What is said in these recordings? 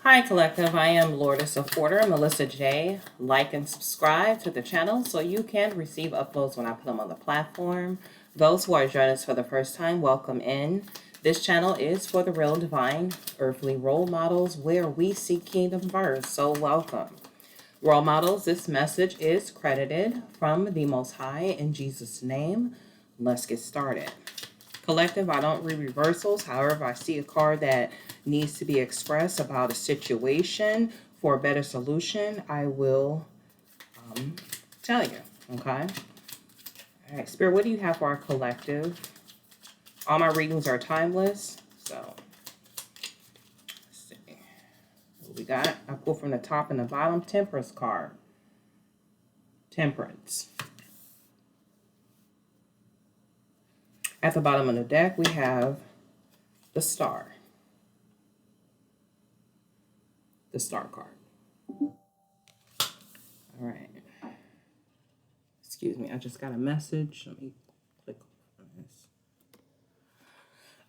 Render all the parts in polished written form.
Hi Collective, I am Lourdes of Order, Melissa J. Like and subscribe to the channel so you can receive uploads when I put them on the platform. Those who are joining us for the first time, welcome in. This channel is for the real divine earthly role models where we seek kingdom first, so welcome. Role models, this message is credited from the Most High in Jesus' name. Let's get started. Collective, I don't read reversals. However, if I see a card that needs to be expressed about a situation for a better solution, I will tell you, okay? All right, Spirit, what do you have for our collective? All my readings are timeless, so let's see what we got. I pull from the top and the bottom. Temperance card. Temperance. At the bottom of the deck, we have the Star. The Star card. All right. Excuse me, I just got a message. Let me click on this.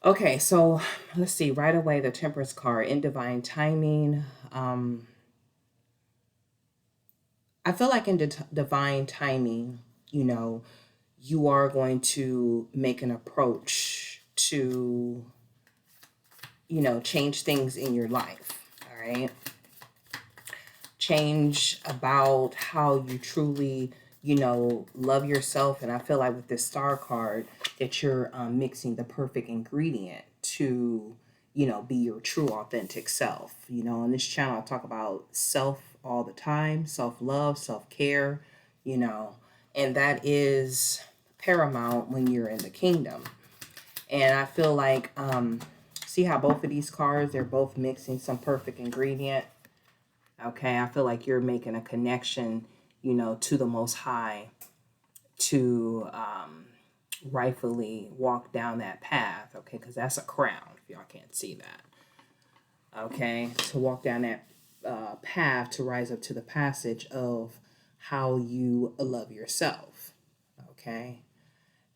Okay, so let's see. Right away, the Temperance card in divine timing. I feel like in divine timing, you are going to make an approach to, change things in your life. All right. Change about how you truly, love yourself. And I feel like with this Star card that you're mixing the perfect ingredient to, be your true authentic self. On this channel, I talk about self all the time, self-love, self-care, and that is paramount when you're in the kingdom. And I feel like, see how both of these cards, they're both mixing some perfect ingredient. Okay, I feel like you're making a connection, to the Most High to rightfully walk down that path, okay, because that's a crown, if y'all can't see that. Okay, to walk down that path to rise up to the passage of how you love yourself, okay,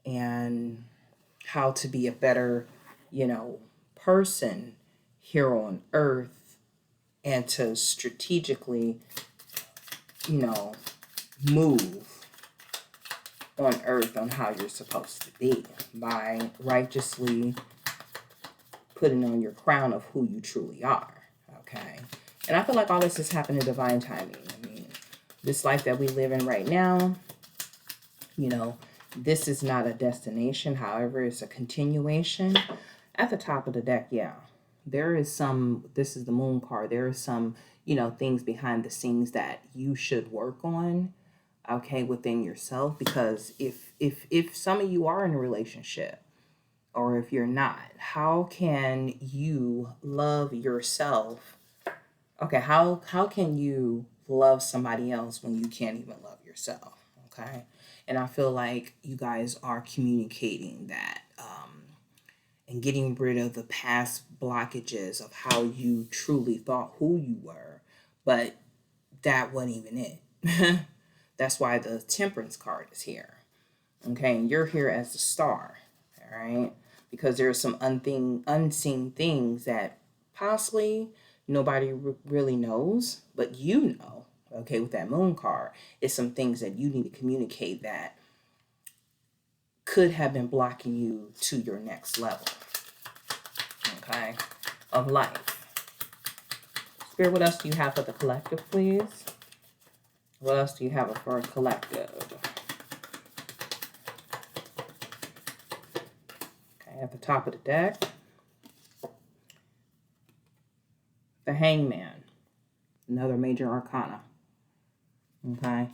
and how to be a better, person here on earth, and to strategically, move on earth on how you're supposed to be by righteously putting on your crown of who you truly are, okay? And I feel like all this is happening in divine timing. I mean, this life that we live in right now, this is not a destination. However, it's a continuation. At the top of the deck, yeah, there is some, this is the Moon card. There is some, things behind the scenes that you should work on, okay, within yourself. Because if some of you are in a relationship, or if you're not, how can you love yourself? Okay, how can you love somebody else when you can't even love yourself? Okay, and I feel like you guys are communicating that, and getting rid of the past blockages of how you truly thought who you were, but that wasn't even it. That's why the Temperance card is here. Okay, and you're here as the Star, all right? Because there are some unseen things that possibly nobody really knows, but you know, okay, with that Moon card, it's some things that you need to communicate that could have been blocking you to your next level, okay, of life. Spirit, what else do you have for the collective, please? What else do you have for a collective? Okay, at the top of the deck, the Hangman, another major arcana. Okay.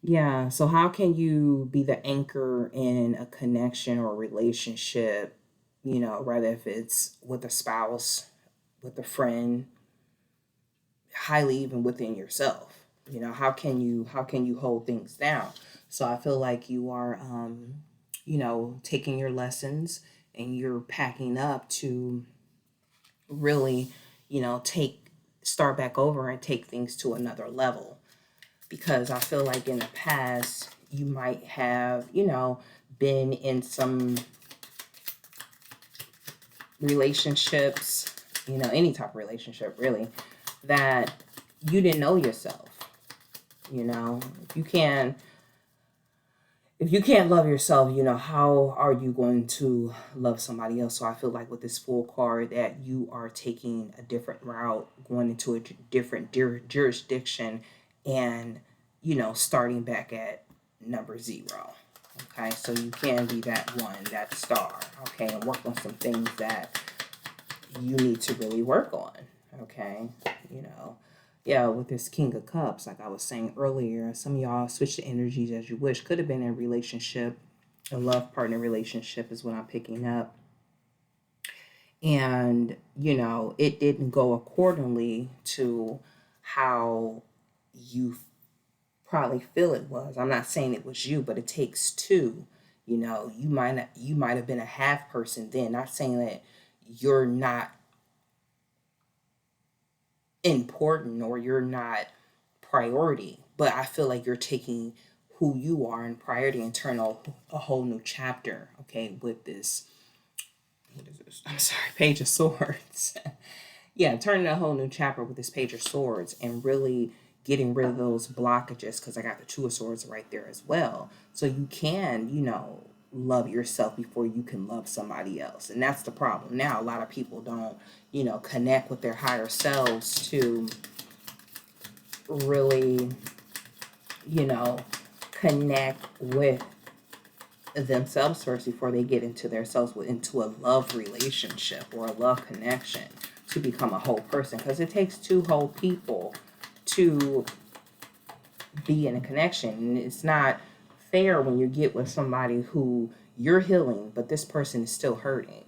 Yeah, so how can you be the anchor in a connection or a relationship, rather if it's with a spouse, with a friend, highly even within yourself? How can you hold things down? So I feel like you are taking your lessons and you're packing up to really, start back over and take things to another level. Because I feel like in the past, you might have, been in some relationships, any type of relationship really, that you didn't know yourself. You know, if you can't love yourself, how are you going to love somebody else? So I feel like with this full card that you are taking a different route, going into a different jurisdiction, and starting back at number zero. Okay, so you can be that one, that star. Okay, and work on some things that you need to really work on. Okay, you know, yeah, with this King of Cups, like I was saying earlier, some of y'all switch the energies as you wish. Could have been in a relationship, a love partner relationship is what I'm picking up. And, it didn't go accordingly to how you probably feel it was. I'm not saying it was you, but it takes two. You might have been a half person then. Not saying that you're not important or you're not priority, but I feel like you're taking who you are in priority and turn a whole new chapter, okay, with this, what is this? I'm sorry, Page of Swords. Yeah, turning a whole new chapter with this Page of Swords and really getting rid of those blockages because I got the Two of Swords right there as well. So you can, love yourself before you can love somebody else. And that's the problem. Now, a lot of people don't, connect with their higher selves to really, you know, connect with themselves first before they get into themselves into a love relationship or a love connection to become a whole person, because it takes two whole people to be in a connection. And it's not fair when you get with somebody who you're healing but this person is still hurting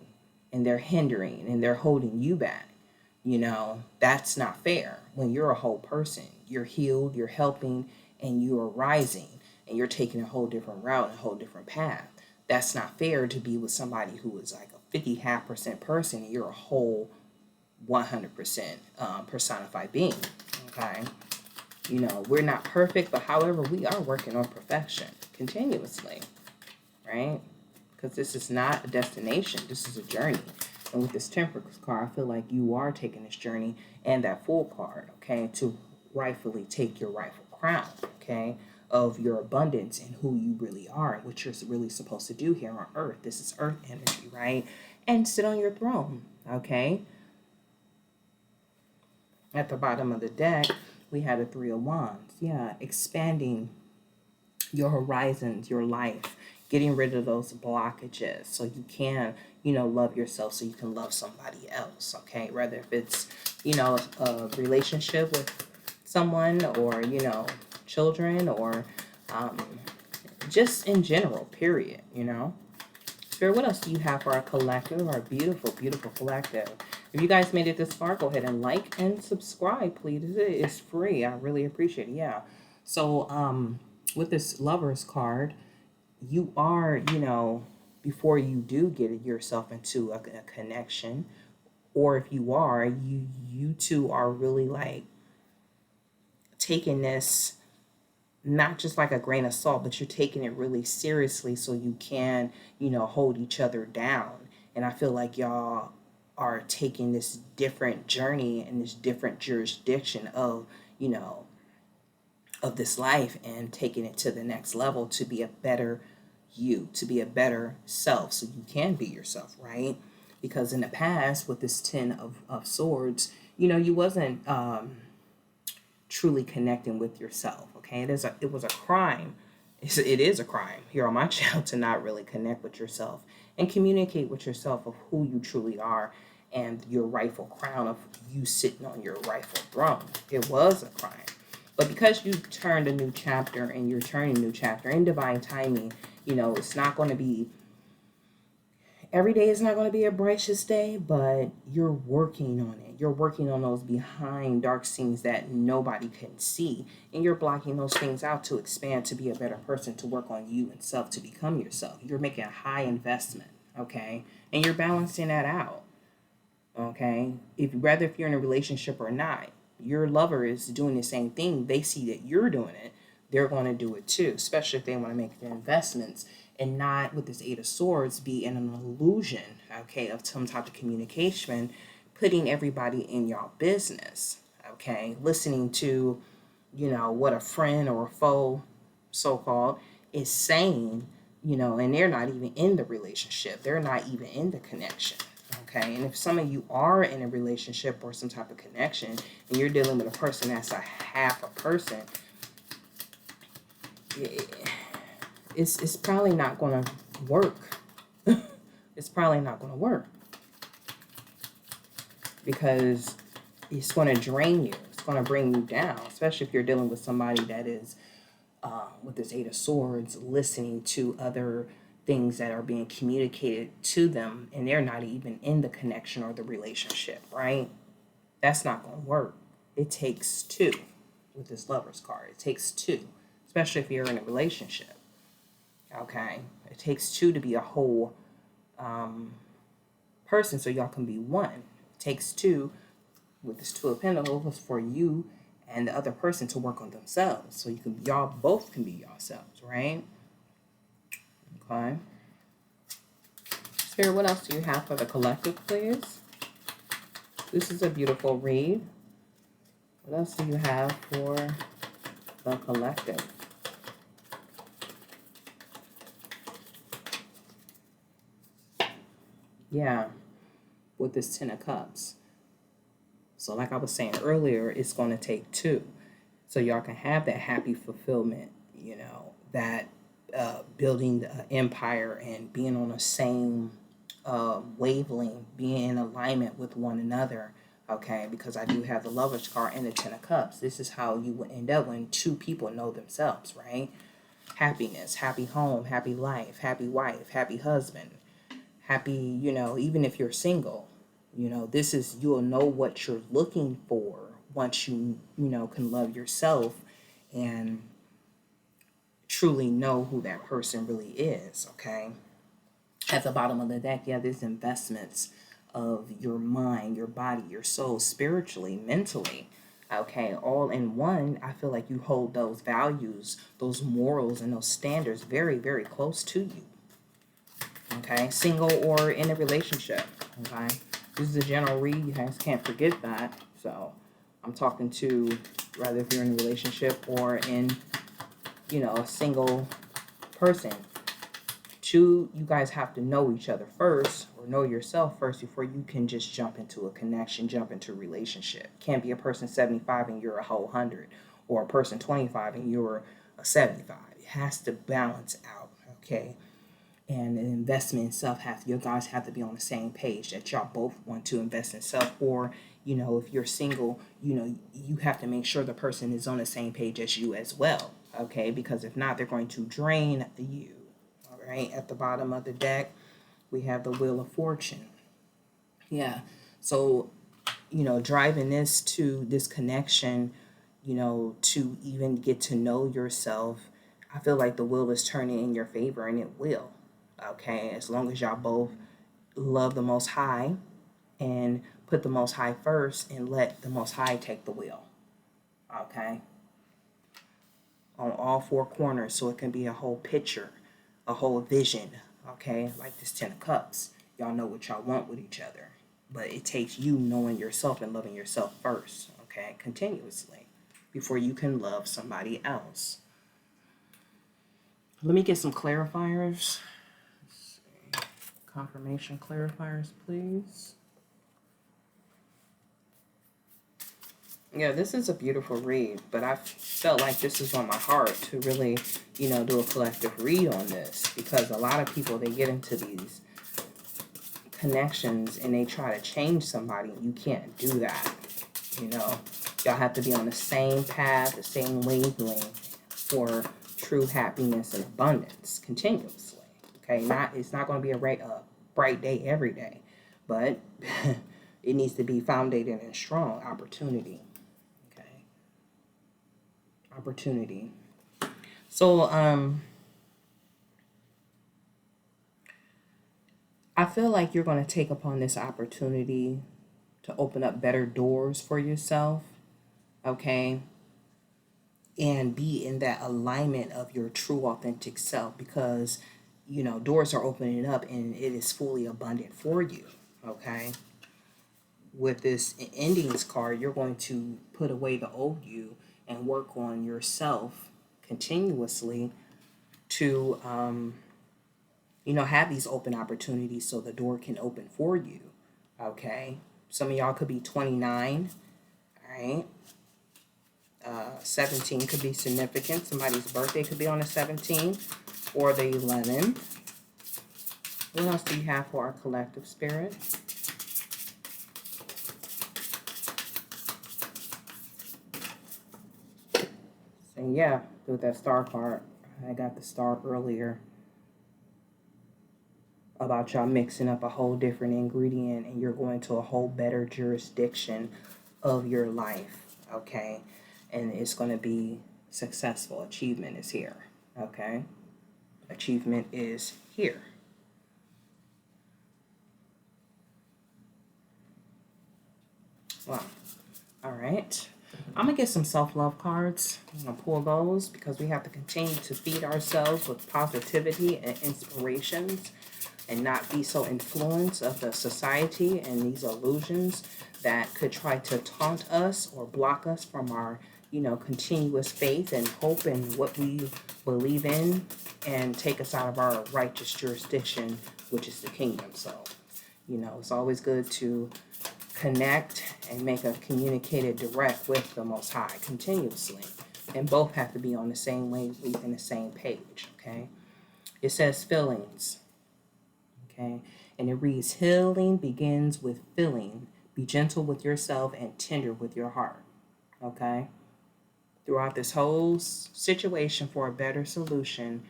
and they're hindering and they're holding you back. That's not fair. When you're a whole person, you're healed, you're helping, and you're rising, and you're taking a whole different route and a whole different path. That's not fair to be with somebody who is like a 50 half percent person and you're a whole 100% personified being. Okay. We're not perfect, but however, we are working on perfection continuously, right? Because this is not a destination, this is a journey. And with this Temperance card, I feel like you are taking this journey and that Fool card, okay, to rightfully take your rightful crown, okay, of your abundance and who you really are and what you're really supposed to do here on Earth. This is Earth energy, right? And sit on your throne, okay? At the bottom of the deck, we had a Three of Wands. Yeah, expanding your horizons, your life, getting rid of those blockages so you can, love yourself so you can love somebody else, okay? Whether if it's, a relationship with someone or, children or just in general, period. Spirit, what else do you have for our collective, our beautiful, beautiful collective? If you guys made it this far, go ahead and like and subscribe, please. It's free. I really appreciate it. Yeah. So, with this Lovers card, you are, before you do get yourself into a connection, or if you are, you two are really like taking this not just like a grain of salt, but you're taking it really seriously so you can, hold each other down. And I feel like y'all are taking this different journey and this different jurisdiction of, of this life and taking it to the next level to be a better you, to be a better self so you can be yourself, right? Because in the past, with this Ten of Swords, you wasn't truly connecting with yourself. Okay, it was a crime. It is a crime here on my channel to not really connect with yourself and communicate with yourself of who you truly are and your rightful crown of you sitting on your rightful throne. It was a crime. But because you turned a new chapter and you're turning a new chapter in divine timing, it's not going to be every day is not going to be a brightest day, but you're working on it. You're working on those behind dark scenes that nobody can see. And you're blocking those things out to expand, to be a better person, to work on you and self, to become yourself. You're making a high investment, okay? And you're balancing that out, okay? If you're in a relationship or not, your lover is doing the same thing. They see that you're doing it. They're going to do it too, especially if they want to make their investments and not, with this Eight of Swords, be in an illusion, okay, of some type of communication, putting everybody in y'all business, Okay, listening to, what a friend or a foe, so called, is saying, and they're not even in the relationship, they're not even in the connection. Okay, and if some of you are in a relationship or some type of connection and you're dealing with a person that's a half a person, it's probably not going to work. It's probably not going to work because it's going to drain you. It's going to bring you down, especially if you're dealing with somebody that is, with this Eight of Swords, listening to other things that are being communicated to them and they're not even in the connection or the relationship, right? That's not going to work. It takes two with this Lover's card. It takes two, especially if you're in a relationship. Okay? It takes two to be a whole person so y'all can be one. It takes two with this Two of Pentacles for you and the other person to work on themselves so y'all both can be yourselves, right? Okay. Spirit, what else do you have for the collective, please? This is a beautiful read. What else do you have for the collective? Yeah, with this Ten of Cups. So like I was saying earlier, it's going to take two. So y'all can have that happy fulfillment, that building the empire and being on the same wavelength, being in alignment with one another, okay? Because I do have the Lover's card and the Ten of Cups. This is how you would end up when two people know themselves, right? Happiness, happy home, happy life, happy wife, happy husband, happy, even if you're single, you'll know what you're looking for once you can love yourself and truly know who that person really is, okay? At the bottom of the deck, yeah, there's investments of your mind, your body, your soul, spiritually, mentally, okay, all in one. I feel like you hold those values, those morals, and those standards very, very close to you, okay? Single or in a relationship, okay? This is a general read. You guys can't forget that. So I'm talking to, rather if you're in a relationship or in, a single person. Two, you guys have to know each other first or know yourself first before you can just jump into a connection, jump into a relationship. Can't be a person 75 and you're a whole 100, or a person 25 and you're a 75. It has to balance out, okay? And an investment in self you guys have to be on the same page that y'all both want to invest in self. Or, if you're single, you have to make sure the person is on the same page as you as well, okay? Because if not, they're going to drain you. All right, at the bottom of the deck, we have the Wheel of Fortune. Yeah, so, driving this connection, to even get to know yourself, I feel like the wheel is turning in your favor, and it will. Okay, as long as y'all both love the Most High and put the Most High first and let the Most High take the wheel. Okay, on all four corners, so it can be a whole picture, a whole vision. Okay, like this Ten of Cups. Y'all know what y'all want with each other, but it takes you knowing yourself and loving yourself first. Okay, continuously before you can love somebody else. Let me get some clarifiers. Confirmation clarifiers, please. Yeah, this is a beautiful read, but I felt like this is on my heart to really, do a collective read on this, because a lot of people, they get into these connections and they try to change somebody. You can't do that. Y'all have to be on the same path, the same wavelength for true happiness and abundance continuously. Okay, it's not going to be a bright day every day, but it needs to be founded in strong opportunity. Okay, opportunity. So I feel like you're going to take upon this opportunity to open up better doors for yourself. Okay, and be in that alignment of your true authentic self, because doors are opening up and it is fully abundant for you. Okay, with this endings card, you're going to put away the old you and work on yourself continuously to, have these open opportunities so the door can open for you. Okay. Some of y'all could be 29, all right? 17 could be significant. Somebody's birthday could be on the 17th or the 11th. What else do you have for our collective spirit? And yeah, with that star card, I got the star earlier about y'all mixing up a whole different ingredient and you're going to a whole better jurisdiction of your life, okay? And it's going to be successful. Achievement is here, okay? Achievement is here. Wow. All right. I'm going to get some self-love cards. I'm going to pull those because we have to continue to feed ourselves with positivity and inspirations and not be so influenced of the society and these illusions that could try to taunt us or block us from our, continuous faith and hope and what we believe in and take us out of our righteous jurisdiction, which is the kingdom. So, it's always good to connect and make a communicated direct with the Most High continuously. And both have to be on the same wavelength and the same page, okay? It says feelings, okay? And it reads, healing begins with feeling. Be gentle with yourself and tender with your heart, okay? Throughout this whole situation for a better solution,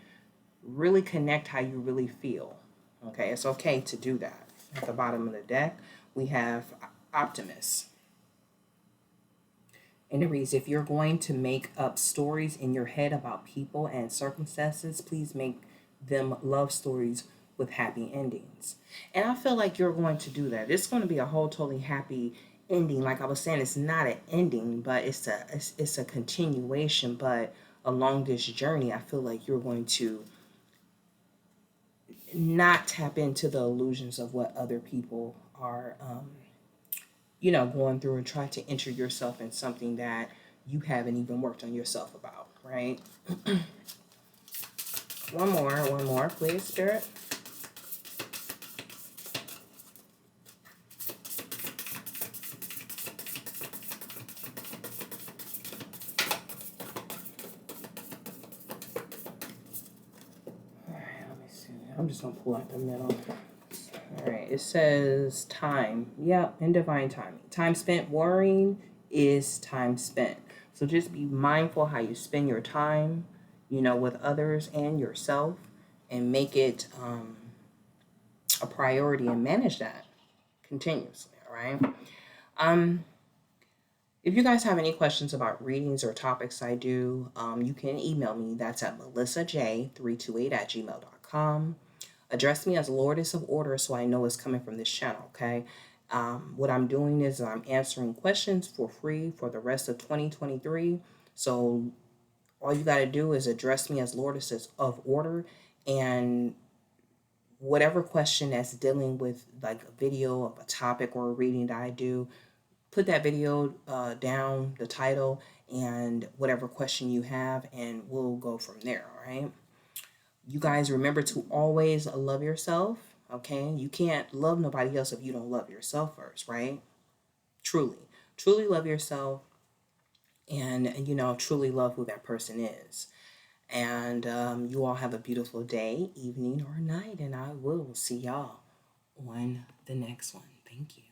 really connect how you really feel, okay? It's okay to do that. At the bottom of the deck, we have Optimist. And it reads, if you're going to make up stories in your head about people and circumstances, please make them love stories with happy endings. And I feel like you're going to do that. It's going to be a whole totally happy ending. Like I was saying, it's not an ending, but it's a continuation. But along this journey, I feel like you're going to not tap into the illusions of what other people are going through and try to enter yourself in something that you haven't even worked on yourself about, right? One more, please, Spirit. All right, let me see. I'm just going to pull out the middle. All right, it says time. Yep, in divine timing. Time spent worrying is time spent. So just be mindful how you spend your time, with others and yourself, and make it a priority and manage that continuously, all right? If you guys have any questions about readings or topics I do, you can email me. That's at melissaj328@gmail.com. Address me as Lordess of Order so I know it's coming from this channel, okay? What I'm doing is I'm answering questions for free for the rest of 2023. So all you got to do is address me as Lordess of Order, and whatever question that's dealing with like a video of a topic or a reading that I do, put that video down, the title, and whatever question you have, and we'll go from there, all right? You guys remember to always love yourself, okay? You can't love nobody else if you don't love yourself first, right? Truly love yourself, and truly love who that person is. And you all have a beautiful day, evening, or night, and I will see y'all on the next one. Thank you.